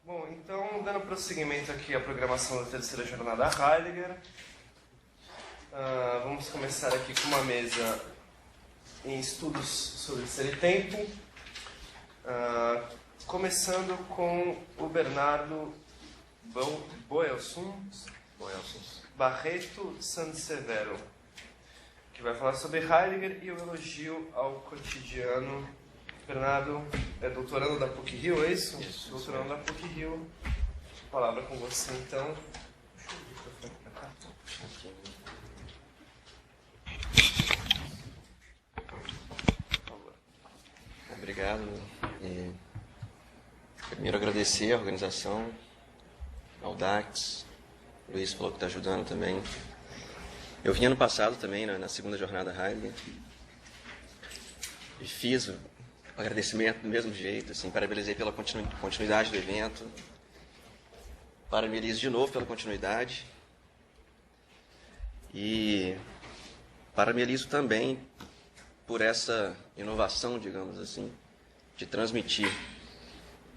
Bom, então, dando prosseguimento aqui à programação da terceira jornada Heidegger, vamos começar aqui com uma mesa em estudos sobre ser e tempo, começando com o Bernardo Boelson Barreto Sansevero, que vai falar sobre Heidegger e o elogio ao cotidiano. Bernardo é doutorando da PUC-Rio, é isso? Isso. Doutorando da PUC-Rio. Palavra com você, então. Deixa eu ver o microfone pra cá. Por favor. Obrigado. Primeiro agradecer a organização, ao DAX, o Luiz falou que está ajudando também. Eu vim ano passado também, na segunda jornada Heidegger, e fiz o agradecimento do mesmo jeito, assim, parabenizei pela continuidade do evento, parabenizo de novo pela continuidade, e parabenizo também por essa inovação, digamos assim, de transmitir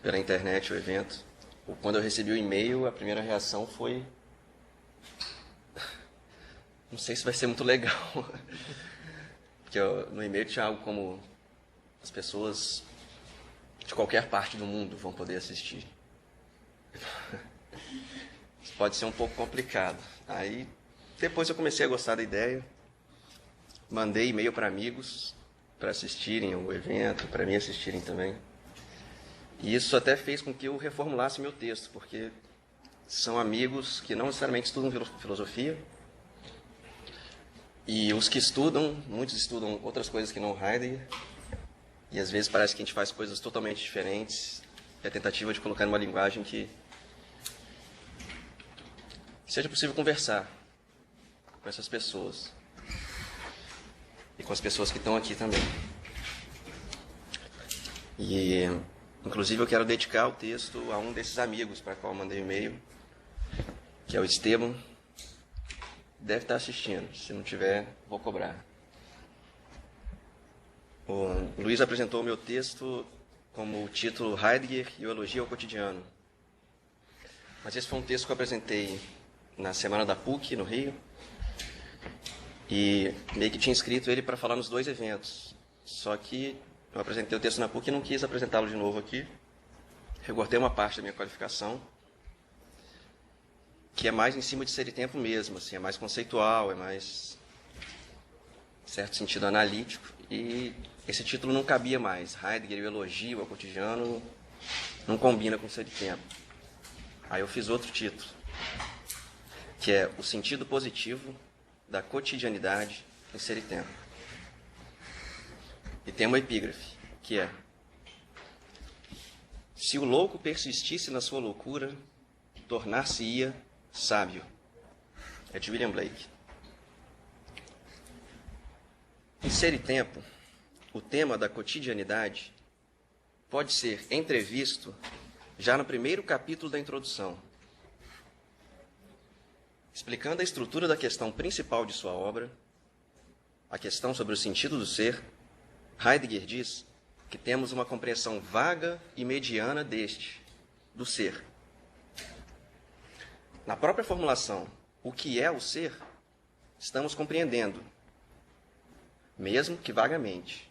pela internet o evento. Quando eu recebi o e-mail, a primeira reação foi: não sei se vai ser muito legal. Porque no e-mail tinha algo como: as pessoas de qualquer parte do mundo vão poder assistir. Isso pode ser um pouco complicado. Aí, depois eu comecei a gostar da ideia, mandei e-mail para amigos para assistirem o evento, para mim assistirem também. E isso até fez com que eu reformulasse meu texto, porque são amigos que não necessariamente estudam filosofia, e os que estudam, muitos estudam outras coisas que não Heidegger, e às vezes parece que a gente faz coisas totalmente diferentes, é a tentativa de colocar numa linguagem que seja possível conversar com essas pessoas, e com as pessoas que estão aqui também. E, inclusive, eu quero dedicar o texto a um desses amigos para qual eu mandei um e-mail, que é o Esteban. Deve estar assistindo, se não tiver, vou cobrar. O Luiz apresentou o meu texto como o título Heidegger e o elogio ao cotidiano. Mas esse foi um texto que eu apresentei na semana da PUC, no Rio, e meio que tinha escrito ele para falar nos dois eventos. Só que eu apresentei o texto na PUC e não quis apresentá-lo de novo aqui. Recortei uma parte da minha qualificação, que é mais em cima de ser e tempo mesmo, assim, é mais conceitual, é mais, em certo sentido, analítico, e esse título não cabia mais. Heidegger e o elogio ao cotidiano não combina com ser e tempo. Aí eu fiz outro título, que é o sentido positivo da cotidianidade em ser e tempo. E tem uma epígrafe, que é: se o louco persistisse na sua loucura, tornar-se-ia sábio. É de William Blake. Em Ser e Tempo, o tema da cotidianidade pode ser entrevisto já no primeiro capítulo da introdução. Explicando a estrutura da questão principal de sua obra, a questão sobre o sentido do ser, Heidegger diz que temos uma compreensão vaga e mediana do ser. Na própria formulação, o que é o ser, estamos compreendendo, mesmo que vagamente.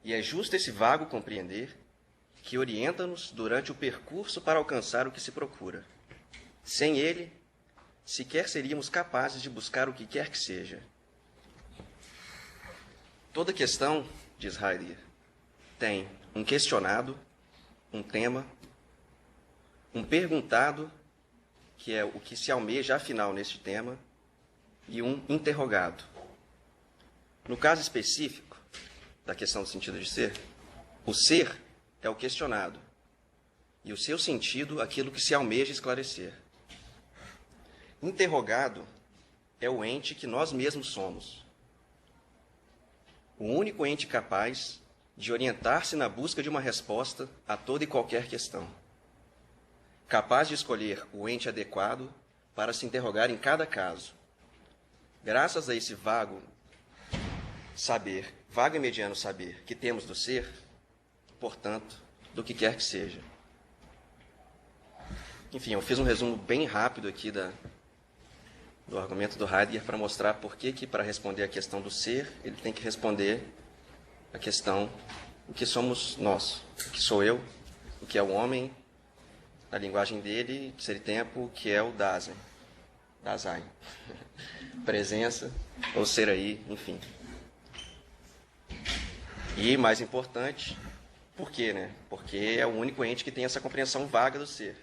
E é justo esse vago compreender que orienta-nos durante o percurso para alcançar o que se procura. Sem ele, sequer seríamos capazes de buscar o que quer que seja. Toda questão, diz Heidegger, tem um questionado, um tema, um perguntado, que é o que se almeja afinal neste tema, e um interrogado. No caso específico da questão do sentido de ser, o ser é o questionado, e o seu sentido aquilo que se almeja esclarecer. Interrogado é o ente que nós mesmos somos, o único ente capaz de orientar-se na busca de uma resposta a toda e qualquer questão, capaz de escolher o ente adequado para se interrogar em cada caso. Graças a esse vago e mediano saber que temos do ser, portanto, do que quer que seja. Enfim, eu fiz um resumo bem rápido aqui do argumento do Heidegger para mostrar por que, para responder a questão do ser, ele tem que responder a questão o que somos nós, o que sou eu, o que é o homem, na linguagem dele, de ser e tempo, o que é o Dasein, presença, ou ser aí, enfim. E, mais importante, por quê, né? Porque é o único ente que tem essa compreensão vaga do ser.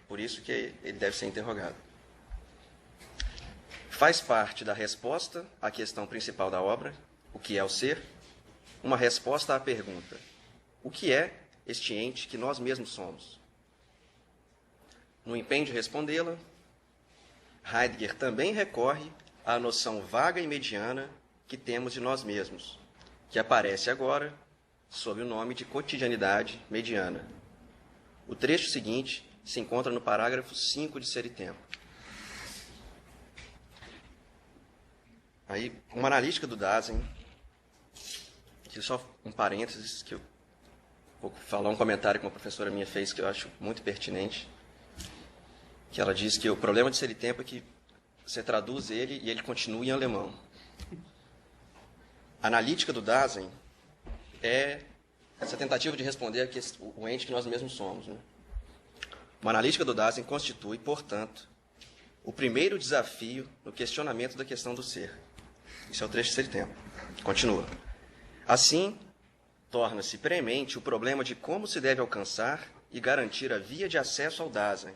Por isso que ele deve ser interrogado. Faz parte da resposta à questão principal da obra, o que é o ser, uma resposta à pergunta, o que é este ente que nós mesmos somos? No empenho de respondê-la, Heidegger também recorre à noção vaga e mediana que temos de nós mesmos, que aparece agora sob o nome de cotidianidade mediana. O trecho seguinte se encontra no parágrafo 5 de Ser e Tempo. Aí, uma analítica do Dasein, aqui só um parênteses, que eu vou falar um comentário que uma professora minha fez que eu acho muito pertinente, que ela diz que o problema de Ser e Tempo é que você traduz ele e ele continua em alemão. A analítica do Dasein é essa tentativa de responder o ente que nós mesmos somos, né? Uma analítica do Dasein constitui, portanto, o primeiro desafio no questionamento da questão do ser. Isso é o trecho de Ser e Tempo. Continua. Assim, torna-se premente o problema de como se deve alcançar e garantir a via de acesso ao Dasein.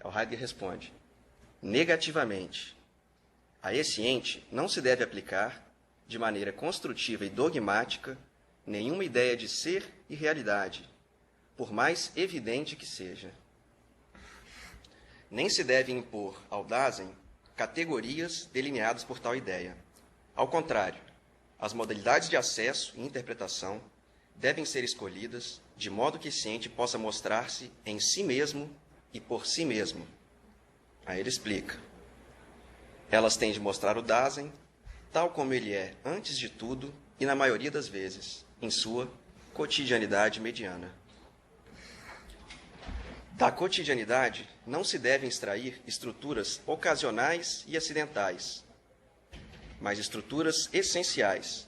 O Heidegger responde: negativamente, a esse ente não se deve aplicar, de maneira construtiva e dogmática, nenhuma ideia de ser e realidade, por mais evidente que seja. Nem se deve impor ao Dasein categorias delineadas por tal ideia. Ao contrário, as modalidades de acesso e interpretação devem ser escolhidas de modo que esse ente possa mostrar-se em si mesmo e por si mesmo. Aí ele explica. Elas têm de mostrar o Dasein tal como ele é antes de tudo e na maioria das vezes, em sua cotidianidade mediana. Da cotidianidade não se devem extrair estruturas ocasionais e acidentais, mas estruturas essenciais.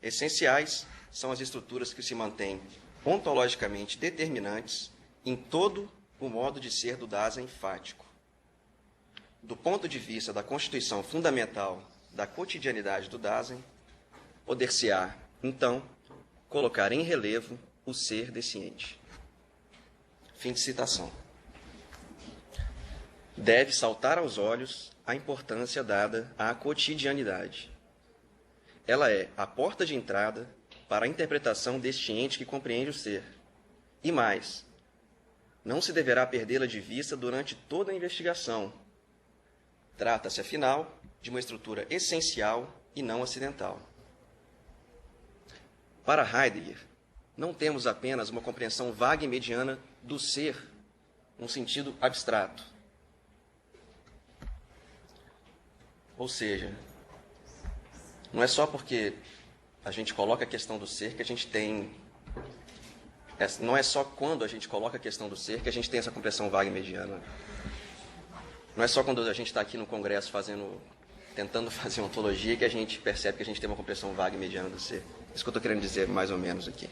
Essenciais são as estruturas que se mantêm ontologicamente determinantes em todo o modo de ser do Dasein fático. Do ponto de vista da constituição fundamental da cotidianidade do Dasein, poder-se-á, então, colocar em relevo o ser desse ente. Fim de citação. Deve saltar aos olhos a importância dada à cotidianidade. Ela é a porta de entrada para a interpretação deste ente que compreende o ser. E mais, não se deverá perdê-la de vista durante toda a investigação. Trata-se, afinal, de uma estrutura essencial e não acidental. Para Heidegger, não temos apenas uma compreensão vaga e mediana do ser, num sentido abstrato. Ou seja, não é só porque a gente coloca a questão do ser que a gente tem... Não é só quando a gente coloca a questão do ser que a gente tem essa compreensão vaga e mediana. Não é só quando a gente está aqui no Congresso tentando fazer ontologia que a gente percebe que a gente tem uma compreensão vaga e mediana do ser. Isso que eu estou querendo dizer mais ou menos aqui.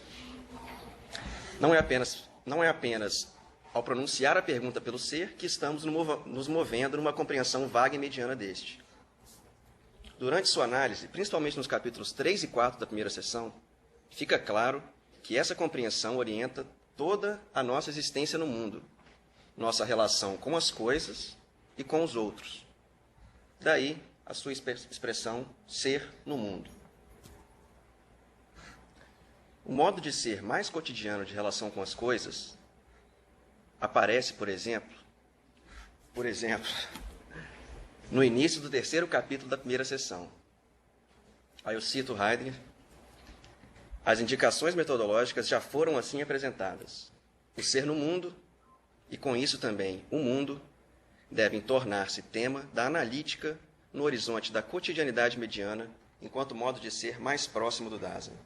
Não é apenas ao pronunciar a pergunta pelo ser que estamos nos movendo numa compreensão vaga e mediana deste. Durante sua análise, principalmente nos capítulos 3 e 4 da primeira seção, fica claro que essa compreensão orienta toda a nossa existência no mundo, nossa relação com as coisas e com os outros. Daí a sua expressão ser no mundo. O modo de ser mais cotidiano de relação com as coisas aparece, por exemplo, no início do terceiro capítulo da primeira seção. Aí eu cito Heidegger. As indicações metodológicas já foram assim apresentadas. O ser no mundo, e com isso também o mundo, devem tornar-se tema da analítica no horizonte da cotidianidade mediana, enquanto modo de ser mais próximo do Dasein.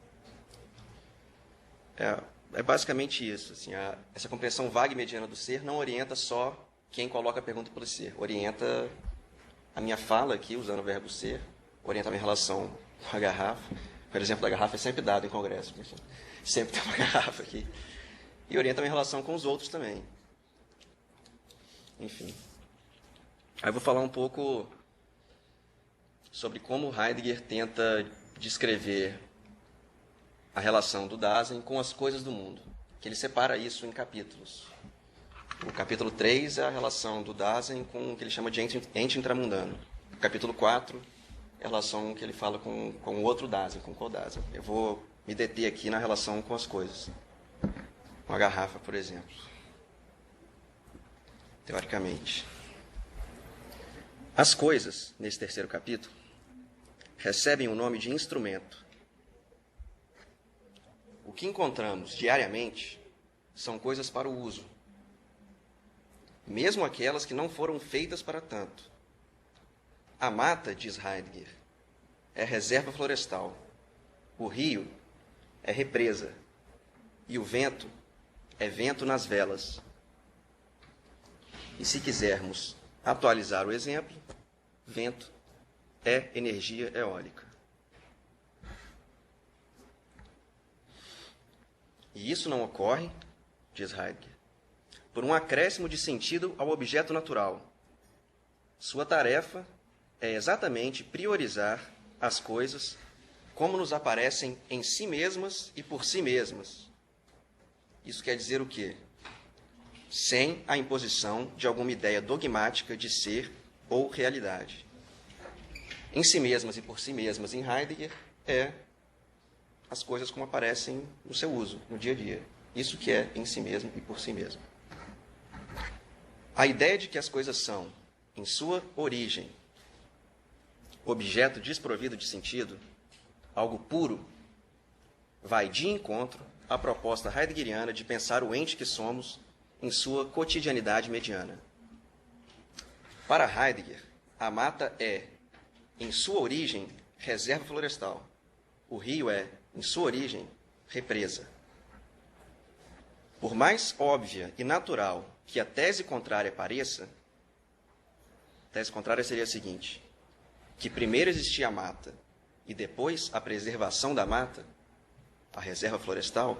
é basicamente isso. Assim, essa compreensão vaga e mediana do ser não orienta só quem coloca a pergunta pelo ser. Orienta a minha fala aqui, usando o verbo ser, orienta a minha relação com a garrafa. Por exemplo, da garrafa é sempre dado em congresso. Sempre tem uma garrafa aqui. E orienta a minha relação com os outros também. Enfim. Aí eu vou falar um pouco sobre como Heidegger tenta descrever a relação do Dasein com as coisas do mundo, que ele separa isso em capítulos. O capítulo 3 é a relação do Dasein com o que ele chama de ente intramundano. O capítulo 4 é a relação que ele fala com o outro Dasein, com o co-Dasein. Eu vou me deter aqui na relação com as coisas. Com a garrafa, por exemplo. Teoricamente. As coisas, nesse terceiro capítulo, recebem o nome de instrumento. O que encontramos diariamente são coisas para o uso, mesmo aquelas que não foram feitas para tanto. A mata, diz Heidegger, é reserva florestal, o rio é represa e o vento é vento nas velas. E se quisermos atualizar o exemplo, vento é energia eólica. E isso não ocorre, diz Heidegger, por um acréscimo de sentido ao objeto natural. Sua tarefa é exatamente priorizar as coisas como nos aparecem em si mesmas e por si mesmas. Isso quer dizer o quê? Sem a imposição de alguma ideia dogmática de ser ou realidade. Em si mesmas e por si mesmas, em Heidegger, é as coisas como aparecem no seu uso, no dia a dia. Isso que é em si mesmo e por si mesmo. A ideia de que as coisas são, em sua origem, objeto desprovido de sentido, algo puro, vai de encontro à proposta heideggeriana de pensar o ente que somos em sua cotidianidade mediana. Para Heidegger, a mata é, em sua origem, reserva florestal. O rio é, em sua origem, represa. Por mais óbvia e natural que a tese contrária pareça, a tese contrária seria a seguinte: que primeiro existia a mata e depois a preservação da mata, a reserva florestal.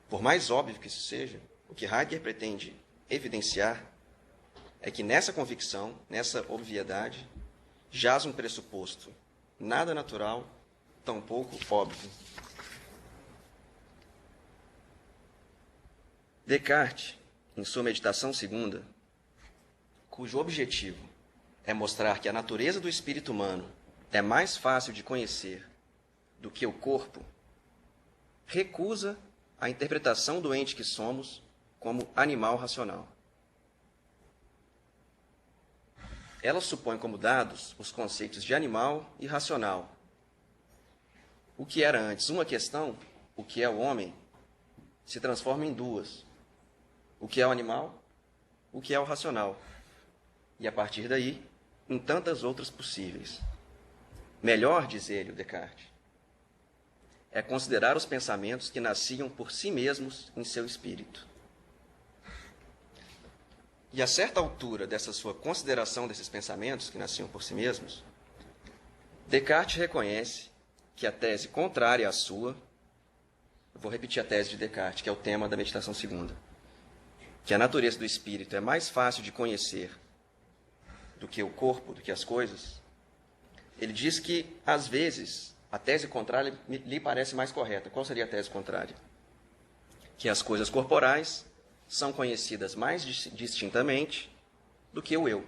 Por mais óbvio que isso seja, o que Heidegger pretende evidenciar é que nessa convicção, nessa obviedade, jaz um pressuposto nada natural, tampouco óbvio. Descartes, em sua meditação segunda, cujo objetivo é mostrar que a natureza do espírito humano é mais fácil de conhecer do que o corpo, recusa a interpretação do ente que somos como animal racional. Ela supõe como dados os conceitos de animal e racional. O que era antes uma questão, o que é o homem, se transforma em duas. O que é o animal, o que é o racional. E a partir daí, em tantas outras possíveis. Melhor, diz ele, o Descartes, é considerar os pensamentos que nasciam por si mesmos em seu espírito. E a certa altura dessa sua consideração desses pensamentos que nasciam por si mesmos, Descartes reconhece que a tese contrária à sua, eu vou repetir a tese de Descartes, que é o tema da meditação segunda, que a natureza do espírito é mais fácil de conhecer do que o corpo, do que as coisas. Ele diz que, às vezes, a tese contrária lhe parece mais correta. Qual seria a tese contrária? Que as coisas corporais são conhecidas mais distintamente do que o eu.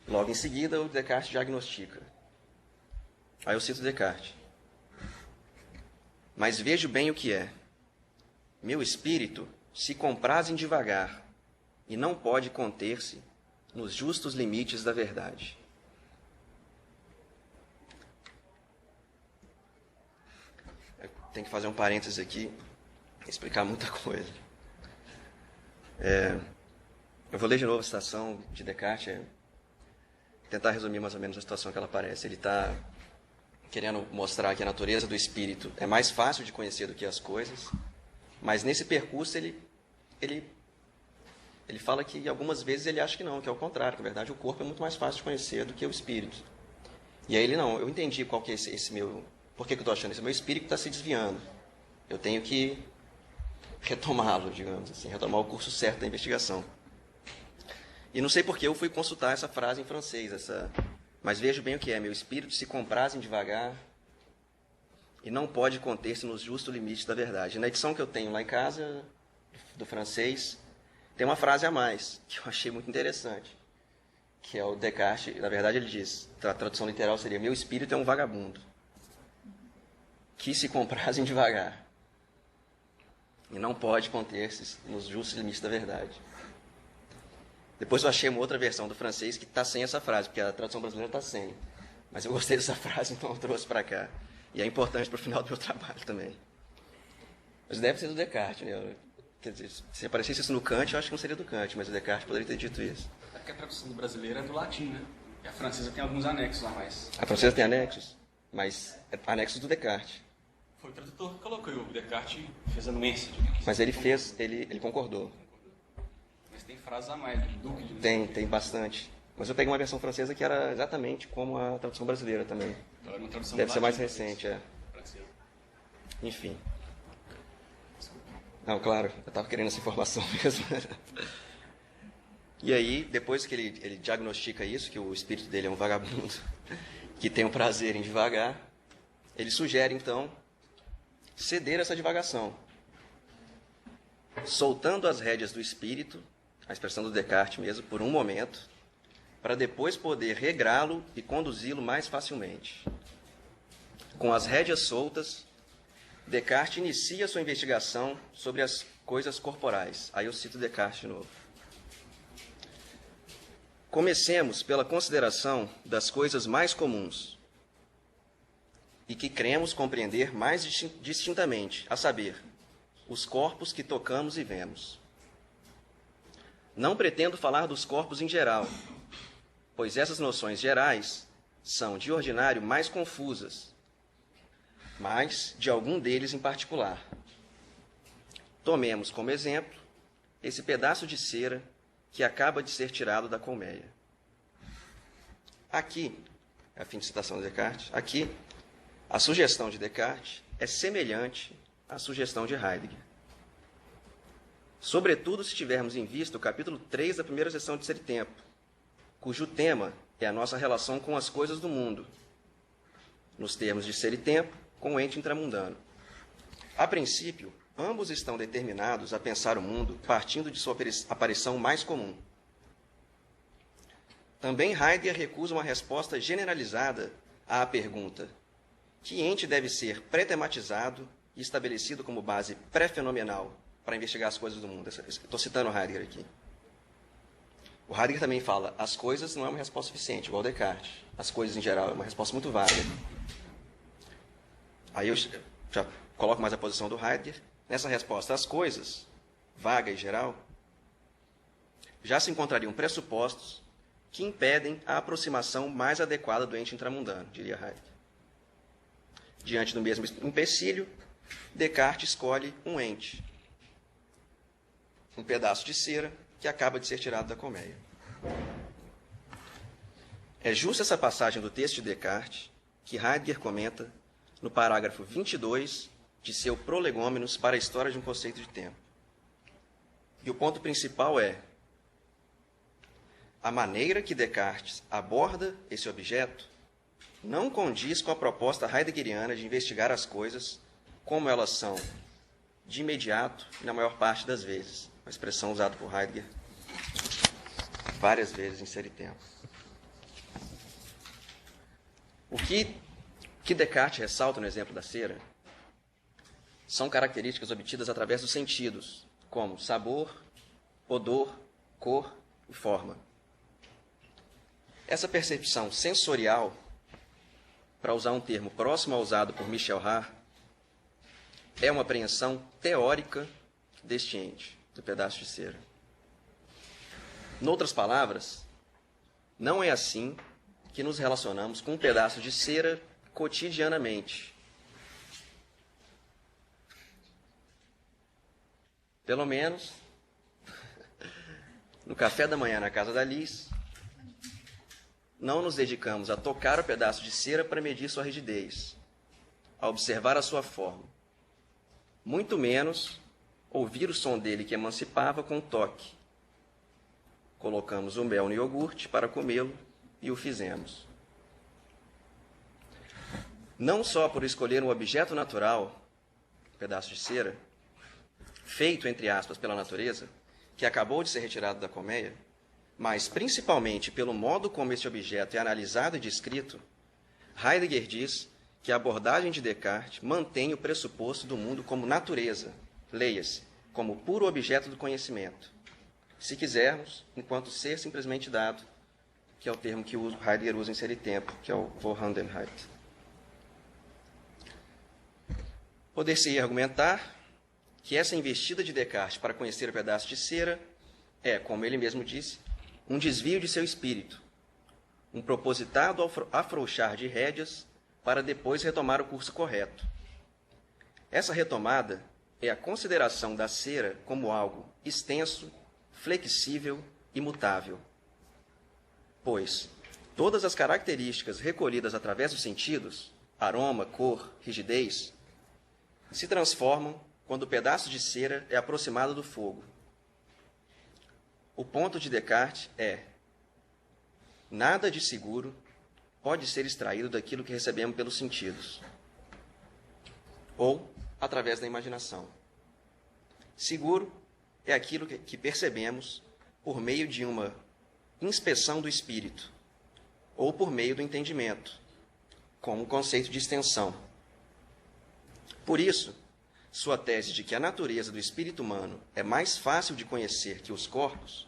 Logo em seguida, o Descartes diagnostica. Aí eu cito Descartes. Mas vejo bem o que é. Meu espírito se compraz em divagar e não pode conter-se nos justos limites da verdade. Eu tenho que fazer um parênteses aqui, explicar muita coisa. Eu vou ler de novo a citação de Descartes, tentar resumir mais ou menos a situação que ela aparece. Ele está querendo mostrar que a natureza do espírito é mais fácil de conhecer do que as coisas, mas nesse percurso ele fala que algumas vezes ele acha que não, que é o contrário, que na verdade o corpo é muito mais fácil de conhecer do que o espírito. E aí ele, não, eu entendi qual que é esse meu... Por que eu estou achando isso? Meu espírito está se desviando. Eu tenho que retomá-lo, digamos assim, retomar o curso certo da investigação. E não sei por que eu fui consultar essa frase em francês, mas vejo bem o que é. Meu espírito se compraz em devagar e não pode conter-se nos justos limites da verdade. Na edição que eu tenho lá em casa, do francês, tem uma frase a mais, que eu achei muito interessante, que é o Descartes. Na verdade, ele diz, a tradução literal seria: meu espírito é um vagabundo, que se compraz em devagar, e não pode conter-se nos justos limites da verdade. Depois eu achei uma outra versão do francês que está sem essa frase, porque a tradução brasileira está sem. Mas eu gostei dessa frase, então eu trouxe para cá. E é importante para o final do meu trabalho também. Mas deve ser do Descartes, né? Quer dizer, se aparecesse isso no Kant, eu acho que não seria do Kant, mas o Descartes poderia ter dito isso. É porque a tradução do brasileiro é do latim, né? E a francesa tem alguns anexos a mais. A francesa tem anexos, mas é anexos do Descartes. Foi o tradutor que colocou, e o Descartes fez a nuência. Mas ele fez, ele concordou. Mas tem frases a mais, do Duque de... Tem bastante. Mas eu peguei uma versão francesa que era exatamente como a tradução brasileira também. Então, era uma tradução Deve ser mais latim, recente, é. francesa. Enfim. Não, claro, eu estava querendo essa informação mesmo. E aí, depois que ele diagnostica isso, que o espírito dele é um vagabundo, que tem o prazer em divagar, ele sugere, então, ceder essa divagação, soltando as rédeas do espírito, a expressão do Descartes mesmo, por um momento, para depois poder regrá-lo e conduzi-lo mais facilmente. Com as rédeas soltas, Descartes inicia sua investigação sobre as coisas corporais. Aí eu cito Descartes de novo. Comecemos pela consideração das coisas mais comuns e que cremos compreender mais distintamente, a saber, os corpos que tocamos e vemos. Não pretendo falar dos corpos em geral, pois essas noções gerais são, de ordinário, mais confusas, mas de algum deles em particular. Tomemos como exemplo esse pedaço de cera que acaba de ser tirado da colmeia. Aqui, é a fim de citação de Descartes, aqui, a sugestão de Descartes é semelhante à sugestão de Heidegger. Sobretudo se tivermos em vista o capítulo 3 da primeira sessão de Ser e Tempo, cujo tema é a nossa relação com as coisas do mundo, nos termos de Ser e Tempo, com o ente intramundano. A princípio, ambos estão determinados a pensar o mundo partindo de sua aparição mais comum. Também Heidegger recusa uma resposta generalizada à pergunta: que ente deve ser pré-tematizado e estabelecido como base pré-fenomenal para investigar as coisas do mundo? Estou citando Heidegger aqui. O Heidegger também fala: as coisas não é uma resposta suficiente, igual Descartes. As coisas em geral é uma resposta muito vaga. Aí eu já coloco mais a posição do Heidegger. Nessa resposta, as coisas, vaga e geral, já se encontrariam pressupostos que impedem a aproximação mais adequada do ente intramundano, diria Heidegger. Diante do mesmo empecilho, Descartes escolhe um ente, um pedaço de cera que acaba de ser tirado da colmeia. É justa essa passagem do texto de Descartes que Heidegger comenta no parágrafo 22 de seu Prolegômenos para a História de um Conceito de Tempo. E o ponto principal é: a maneira que Descartes aborda esse objeto não condiz com a proposta heideggeriana de investigar as coisas como elas são, de imediato e na maior parte das vezes. Uma expressão usada por Heidegger várias vezes em Ser e Tempo. O que Descartes ressalta no exemplo da cera são características obtidas através dos sentidos, como sabor, odor, cor e forma. Essa percepção sensorial, para usar um termo próximo ao usado por Michel Haar, é uma apreensão teórica deste ente, do pedaço de cera. Noutras palavras, não é assim que nos relacionamos com um pedaço de cera cotidianamente. Pelo menos no café da manhã na casa da Liz, não nos dedicamos a tocar o pedaço de cera para medir sua rigidez, a observar a sua forma, muito menos ouvir o som dele que emancipava com um toque. Colocamos o mel no iogurte para comê-lo e o fizemos. Não só por escolher um objeto natural, um pedaço de cera, feito, entre aspas, pela natureza, que acabou de ser retirado da colmeia, mas principalmente pelo modo como esse objeto é analisado e descrito, Heidegger diz que a abordagem de Descartes mantém o pressuposto do mundo como natureza, leia-se, como puro objeto do conhecimento. Se quisermos, enquanto ser simplesmente dado, que é o termo que Heidegger usa em Ser e Tempo, que é o Vorhandenheit. Poder-se argumentar que essa investida de Descartes para conhecer o pedaço de cera é, como ele mesmo disse, um desvio de seu espírito, um propositado afrouxar de rédeas para depois retomar o curso correto. Essa retomada é a consideração da cera como algo extenso, flexível e mutável. Pois todas as características recolhidas através dos sentidos, aroma, cor, rigidez, se transformam quando o pedaço de cera é aproximado do fogo. O ponto de Descartes é: nada de seguro pode ser extraído daquilo que recebemos pelos sentidos, ou através da imaginação. Seguro é aquilo que percebemos por meio de uma inspeção do espírito, ou por meio do entendimento, como um conceito de extensão. Por isso, sua tese de que a natureza do espírito humano é mais fácil de conhecer que os corpos,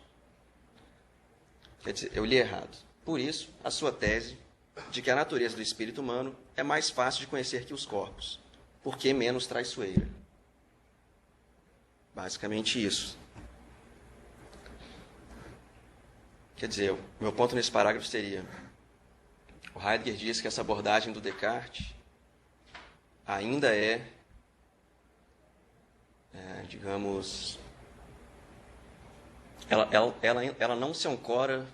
quer dizer, eu li errado. Por isso, a sua tese de que a natureza do espírito humano é mais fácil de conhecer que os corpos, porque menos traiçoeira. Basicamente isso. Quer dizer, o meu ponto nesse parágrafo seria: o Heidegger diz que essa abordagem do Descartes ainda digamos, ela não se ancora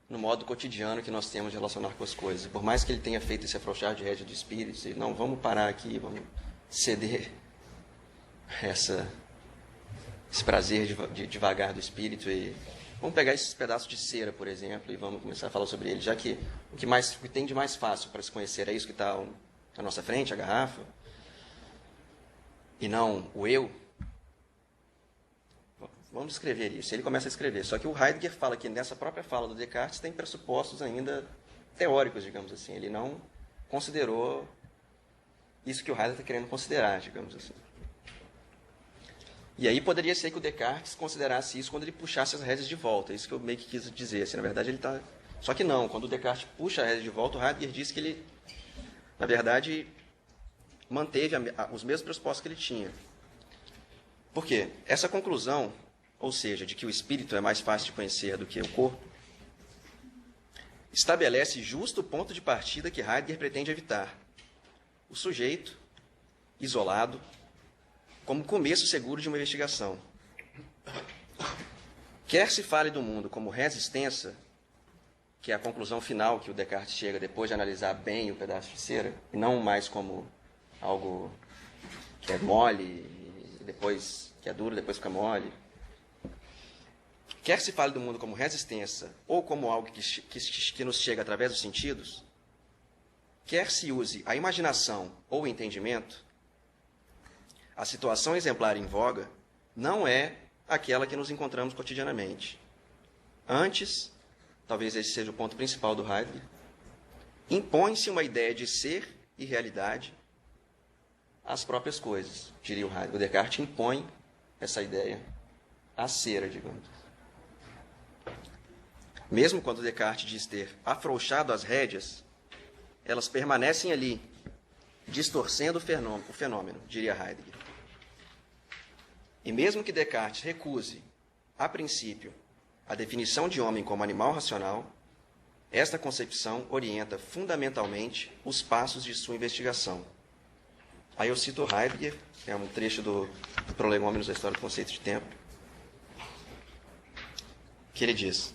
no modo cotidiano que nós temos de relacionar com as coisas. Por mais que ele tenha feito esse afrouxar de rédea do espírito, não, vamos parar aqui, vamos ceder esse prazer de devagar do espírito e vamos pegar esses pedaços de cera, por exemplo, e vamos começar a falar sobre ele, já que o que tem de mais fácil para se conhecer é isso que está à nossa frente, a garrafa, e não o eu. Vamos escrever isso. Ele começa a escrever. Só que o Heidegger fala que nessa própria fala do Descartes tem pressupostos ainda teóricos, digamos assim. Ele não considerou isso que o Heidegger está querendo considerar, digamos assim. E aí poderia ser que o Descartes considerasse isso quando ele puxasse as rédeas de volta. É isso que eu meio que quis dizer. Assim, na verdade, ele está... Só que não. Quando o Descartes puxa a rédea de volta, o Heidegger diz que ele, na verdade, manteve os mesmos pressupostos que ele tinha. Por quê? Essa conclusão, ou seja, de que o espírito é mais fácil de conhecer do que o corpo, estabelece justo o ponto de partida que Heidegger pretende evitar. O sujeito, isolado, como começo seguro de uma investigação. Quer se fale do mundo como res extensa, que é a conclusão final que o Descartes chega depois de analisar bem o pedaço de cera, e não mais como algo que é mole, depois que é duro, depois fica mole. Quer se fale do mundo como resistência ou como algo que nos chega através dos sentidos, quer se use a imaginação ou o entendimento, a situação exemplar em voga não é aquela que nos encontramos cotidianamente. Antes, talvez esse seja o ponto principal do Heidegger, impõe-se uma ideia de ser e realidade às próprias coisas, diria o Heidegger. O Descartes impõe essa ideia à cera, digamos. Mesmo quando Descartes diz ter afrouxado as rédeas, elas permanecem ali, distorcendo o fenômeno, diria Heidegger. E mesmo que Descartes recuse, a princípio, a definição de homem como animal racional, Esta concepção orienta fundamentalmente os passos de sua investigação. Aí eu cito Heidegger, é um trecho do Prolegômenos da História do Conceito de Tempo, que ele diz: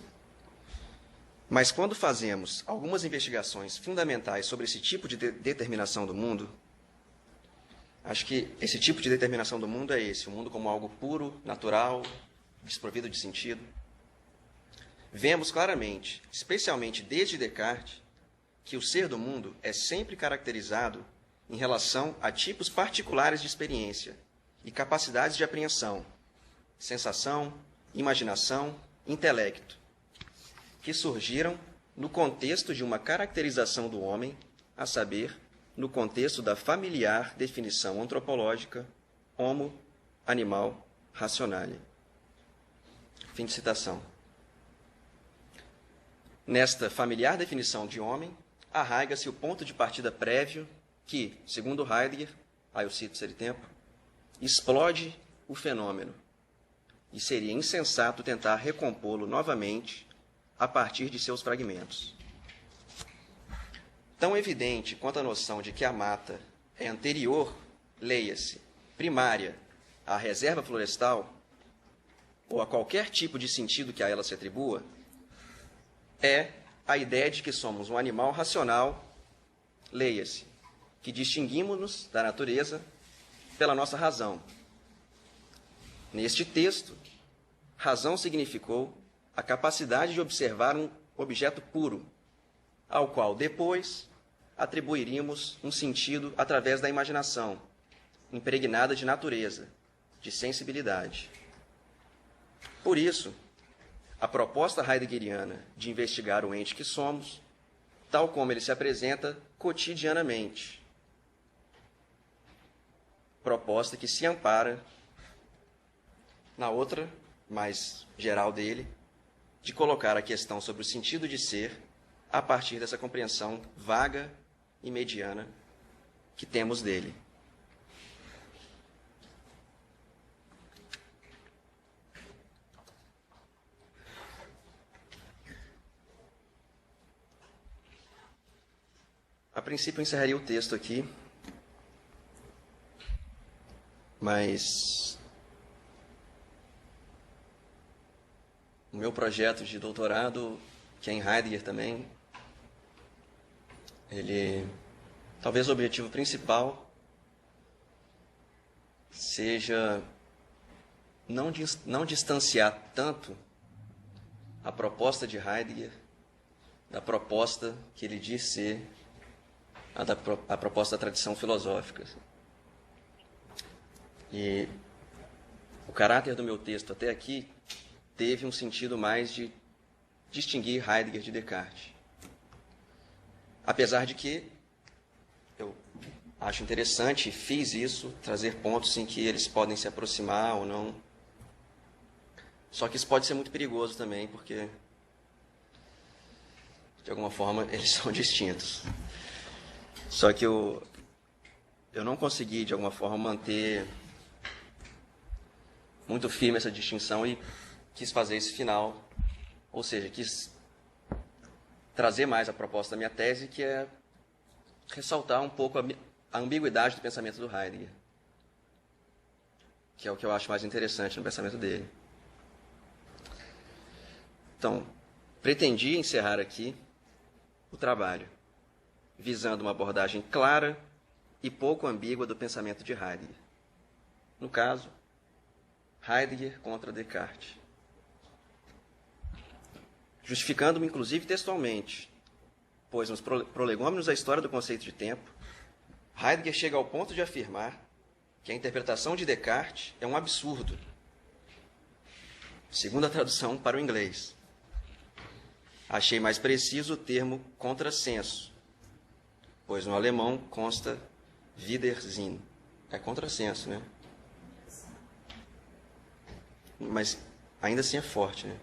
mas quando fazemos algumas investigações fundamentais sobre esse tipo de determinação do mundo, acho que esse tipo de determinação do mundo é esse, o mundo como algo puro, natural, desprovido de sentido, vemos claramente, especialmente desde Descartes, que o ser do mundo é sempre caracterizado em relação a tipos particulares de experiência e capacidades de apreensão, sensação, imaginação, intelecto, que surgiram no contexto de uma caracterização do homem, a saber, no contexto da familiar definição antropológica homo, animal, rationale. Fim de citação. Nesta familiar definição de homem, arraiga-se o ponto de partida prévio que, segundo Heidegger, aí eu cito se ele tempo, explode o fenômeno, e seria insensato tentar recompô-lo novamente a partir de seus fragmentos. Tão evidente quanto a noção de que a mata é anterior, leia-se, primária, à reserva florestal, ou a qualquer tipo de sentido que a ela se atribua, é a ideia de que somos um animal racional, leia-se, que distinguimos-nos da natureza pela nossa razão. Neste texto, razão significou a capacidade de observar um objeto puro, ao qual depois atribuiríamos um sentido através da imaginação, impregnada de natureza, de sensibilidade. Por isso, a proposta heideggeriana de investigar o ente que somos, tal como ele se apresenta cotidianamente, proposta que se ampara na outra, mais geral dele, de colocar a questão sobre o sentido de ser a partir dessa compreensão vaga e mediana que temos dele. A princípio, eu encerraria o texto aqui, mas o meu projeto de doutorado, que é em Heidegger também, talvez o objetivo principal seja não distanciar tanto a proposta de Heidegger da proposta que ele diz ser a proposta da tradição filosófica. E o caráter do meu texto até aqui teve um sentido mais de distinguir Heidegger de Descartes. Apesar de que eu acho interessante, e fiz isso, trazer pontos em que eles podem se aproximar ou não. Só que isso pode ser muito perigoso também, porque, de alguma forma, eles são distintos. Só que eu não consegui, de alguma forma, manter muito firme essa distinção e quis fazer esse final, ou seja, quis trazer mais a proposta da minha tese, que é ressaltar um pouco a ambiguidade do pensamento do Heidegger, que é o que eu acho mais interessante no pensamento dele. Então, pretendi encerrar aqui o trabalho, visando uma abordagem clara e pouco ambígua do pensamento de Heidegger. No caso, Heidegger contra Descartes. Justificando-me, inclusive, textualmente, pois nos Prolegômenos da História do Conceito de Tempo, Heidegger chega ao ponto de afirmar que a interpretação de Descartes é um absurdo, segundo a tradução para o inglês. Achei mais preciso o termo contrassenso, pois no alemão consta Widersinn. É contrassenso, né? Mas ainda assim é forte, né?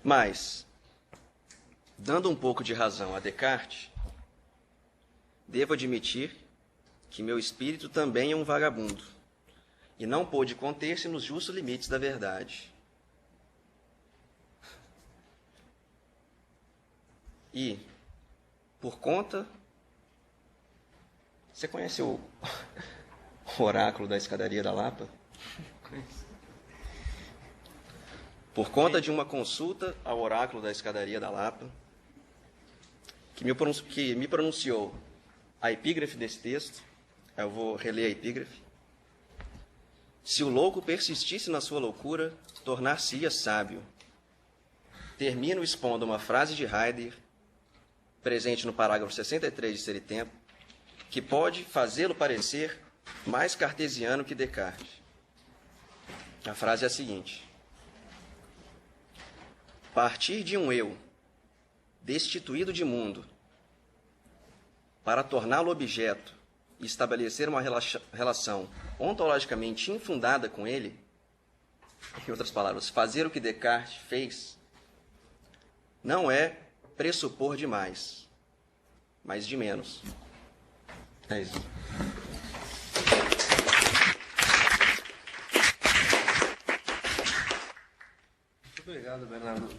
Mas, dando um pouco de razão a Descartes, devo admitir que meu espírito também é um vagabundo e não pôde conter-se nos justos limites da verdade. E, por conta... Você conhece o oráculo da escadaria da Lapa? Por conta de uma consulta ao oráculo da escadaria da Lapa, que me pronunciou a epígrafe desse texto, eu vou reler a epígrafe. Se o louco persistisse na sua loucura, tornar-se-ia sábio. Termino expondo uma frase de Heidegger, presente no parágrafo 63 de Ser e Tempo, que pode fazê-lo parecer mais cartesiano que Descartes. A frase é a seguinte: partir de um eu destituído de mundo para torná-lo objeto e estabelecer uma relação ontologicamente infundada com ele, em outras palavras, fazer o que Descartes fez, não é pressupor demais, mas de menos. É isso. Muito obrigado, Bernardo.